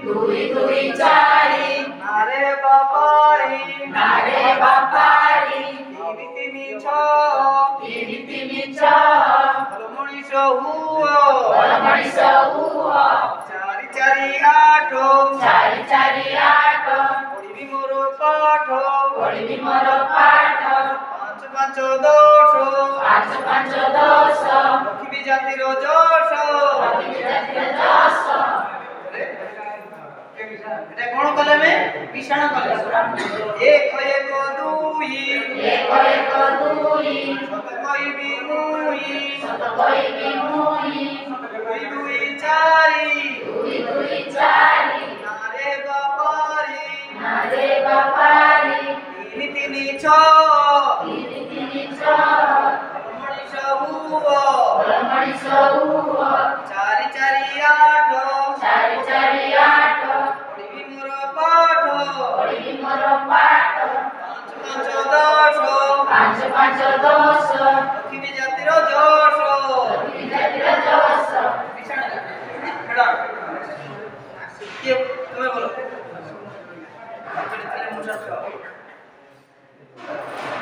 দুই দুই চারি নারে বাপারি নারে বাপারি তিনি তিনি ছ তিনি তিনি ছয় মনিষ হুয় মনিষ হুয় চারি চারি আঠ চারি চারি আঠ পড়িবি মোর পাঠ পড়িবি মোর পাঠ পাঁচ পাঁচ দশ পাঁচ পাঁচ দশ লক্ষ্মী জাতির যশ লক্ষ্মী জাতির যশ এটা কোন কলমে বিশাণ কলমে এক এক দুই এক এক দুই শত কইবি মুই শত কইবি মুই দুই দুই চারি দুই দুই চারি নারে বাপারি নারে বাপারি তিনি তিনি ছ তিনি তিনি ছয় মনিষ হুয় মনিষ হুয় চারি চারি আঠ চারি চারি আঠ পড়িবি মোর পাঠ পড়িবি মোর পাঠ পাঁচ পাঁচ দশ পাঁচ পাঁচ দশ লক্ষ্মী জাতির যশ লক্ষ্মী জাতির যশ কে তুমি বলো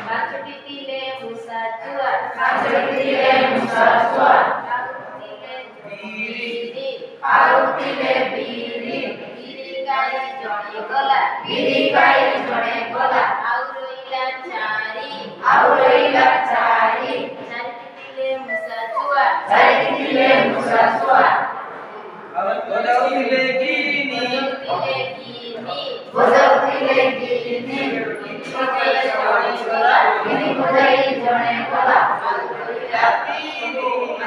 বাছুটি তিলে মুসা চুয়া বাছুটি তিলে মুসা চুয়া বিরি আউ তিলে বিরি বিরি গাই জণে গলা বিরি গাই জণে গলা ଆଉ ରହିଲା ଚାରି ଆଉ ରହିଲା ଚାରି ଚାରିଟି ତିଲେ ମୁସା ଚୁଆ ଚାରି ତିଲେ ମୁସା ଚୁଆ ବଜାଉଥିଲେ ଗିନି ତିଲେ ଗିନି ବଜାଉଥିଲେ ଗିନି ଗିନି ବଜାଇ ଜଣେ ଗଲା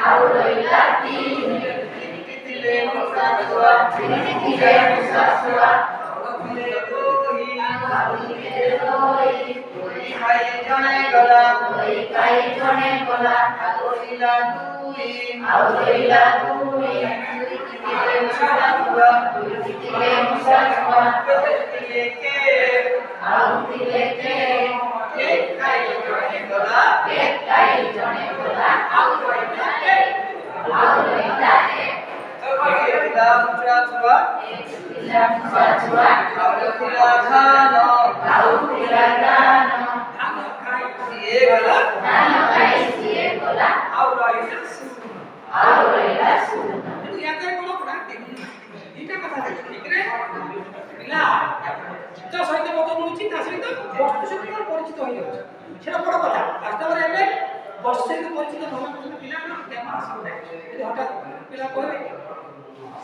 ଆଉ ରହିଲା ତିନି ଥିଲେ ମୁସା ଛୁଆ ତିନି ତିଲେ ମୁସା ଚୁଆ ଆଉ ତିଲେ ରୋଇ ଖାଇ ଜଣେ ଗଲା ରୋଇ ଖାଇ ଜଣେ ଗଲା ଆଉ ରହିଲା ଦୁଇ ଆଉ ରହିଲା ଦୁଇ ଥିଲେ ମୁସା ଛୁଆ ଦୁଇ ତିଲେ ମୁସା ଚୁଆ ଥିଲେ କେ ଆଉ ତିଲେ କେ ଖାଇ ଜଣେ ଗଲା এক খাই জଣେ ଗଲା ଆଉ ରହିଲା କେ ଆଉ ରହିଲା ଥିଲା ମୁସା ଛୁଆ ତିଲା ମୁସା ଚୁଆ ଆଉ ଥିଲା ଧାନ ଆଉ ତିଲା ଧାନ ସିଏ ଗଲା ଧାନ ଖାଇ ସିଏ ଗଲା ଆଉ ରହିଲା ଆଉ ରହିଲା ଶୂନ ইয়াতে কোনো কথা দেখি এইটা কথা দেখি ঠিক রে পিলা চিত্ত সহিত মত মিলুছি তা সহিত বস্তু সহিত পরিচিত হয়ে যাচ্ছে সেটা বড় কথা বাস্তବରେ এলে বস্তু সহিত পরিচিত হওয়া পর্যন্ত পিলা না কেমন আসবে যদি হঠাৎ পিলা কইবে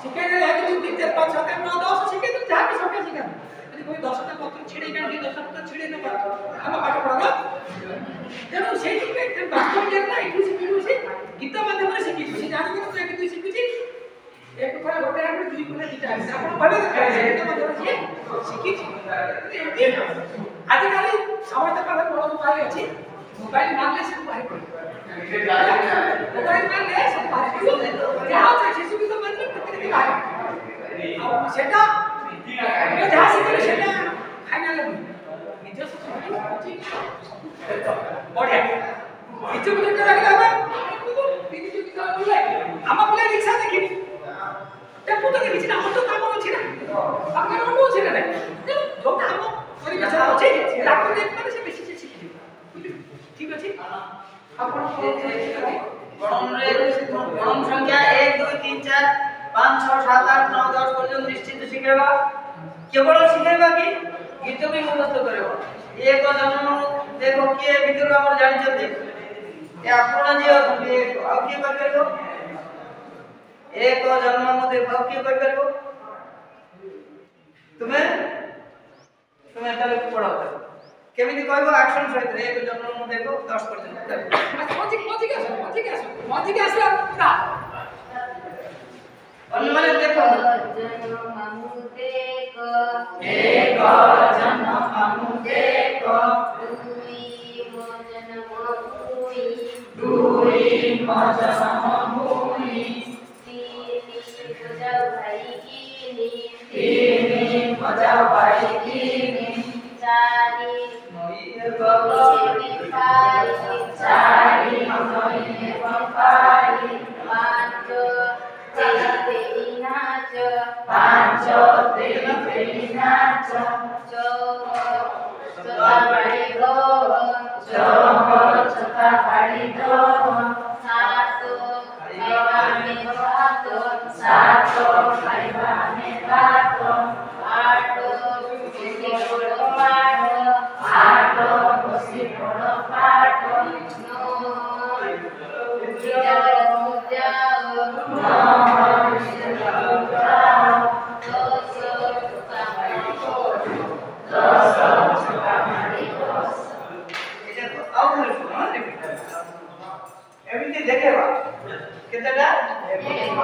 শিখাই দেলে হয়তো তুই 3 4 5 7 9 10 শিখাই তুই যাকে সঙ্গে শিখাবি যদি কই 10টা পত্র ছিড়ে গেল 10টা পত্র ছিড়ে নেবা আমরা পাঠ পড়াবো তেଣୁ ସେଇଥିପାଇଁ ବାସ୍ତବ ଜ୍ଞାନ ନା ଏଠୁ ଶିଖିଲୁ ଗୀତ ମାଧ୍ୟମରେ ଶିଖିଛୁ ସେ ଜାଣିକି ତ ଏଠି ତୁଇ ଶିଖୁଛି ଏକ ପରେ ଗୋଟେ ଆଡେ ଦୁଇ ପରେ ଦିଟା ଆଡେ ଆପଣ କହିବେ ଗୀତ ମାଧ୍ୟମରେ ସିଏ ଶିଖିଛି ଏମିତି ଆଜିକାଲି ସମସ୍ତ ପାଖରେ ବଡ଼ ମୋବାଇଲ ଅଛି ମୋବାଇଲ ମାରିଲେ ସବୁ ବାହାରି ପଡ଼ିବ ମୋବାଇଲ ମାରିଲେ ସବୁ ବାହାରି ପଡ଼ିବ ଯାହା ଅଛି ଶିଶୁ ଗୀତ ମାରିଲେ କେତେ ବାହାରି ଆଉ ସେଟା ଯାହା ଶିଖିଲେ ସେଟା ଫାଇନାଲ ନିଜସ୍ୱ ବଢିଆ କିଛି ବୁଝିତେ ଲାଗିଲା ଆମେ ତିନି ଯୁଗ ବୁଲେ ଆମ ପିଲା ରିକ୍ସା ଦେଖିନି ଟେମ୍ପୁ ତ ଦେଖିଛି ନା ଅଟୋ କାମ ଅଛି ନା ଆପଣଙ୍କର ଅଟୋ ଅଛି ନା ନାହିଁ ଯୋଉଟା ଆମ ପରିବେଶ ଅଛି ତାକୁ ଦେଖିଲେ ସେ ବେଶୀ ଶିଖିଯିବ ଠିକ ଅଛି ଆପଣ গণনরে গণন সংখ্যা 1 2 3 4 5 6 7 8 9 10 পর্যন্ত নিশ্চিত শিখাইবা কেবল শিখাইবা কি গীত ବି মুখস্থ କରିବ ଏକ ଜନ୍ମ ଦେଖ କିଏ ଭିତରୁ ଆମର ଜାଣିଛନ୍ତି ଏ ଆପଣ ଯିଏ ଅଛନ୍ତି ଆଉ କିଏ କହିପାରିବ ଏକ ଜନ୍ମ ମୁଁ ଦେଖ ଆଉ କିଏ କହିପାରିବ ତୁମେ ତୁମେ ତାହେଲେ ପଢାଅ କେମିତି କହିବ ଆକ୍ସନ ସହିତ ଏକ ଜନ୍ମ ମୁଁ ଦେଖ 10 ପର୍ଯ୍ୟନ୍ତ ମଜିକି ଆସିଲା ନା ଅନ୍ୟମାନେ ଦେଖ ମାମୁ ଦେଖ ଏକ ଜନ ମାମୁ ଦେଖ ଦୁଇ ମୋ ଜନ୍ମ ଭୂମି ତିନି ବଜାଉ ଭାଇ କିନି ଚାରି ନଈ ପାରି ପାଞ୍ଚ नाच ପାଞ୍ଚ ତେଇ ନାଚ ଚକା ବାଡ଼ି ଗହ ଚକା ବାଡ଼ି ଦହ ସାତ ଖାଇବା ଆମେ ଭାତ ସାତ ଖାଇବା ଆମେ ଭାତ ଆଠ ବସି ପଡ଼ ପାଠ ଆଠ ବସି ପଡ଼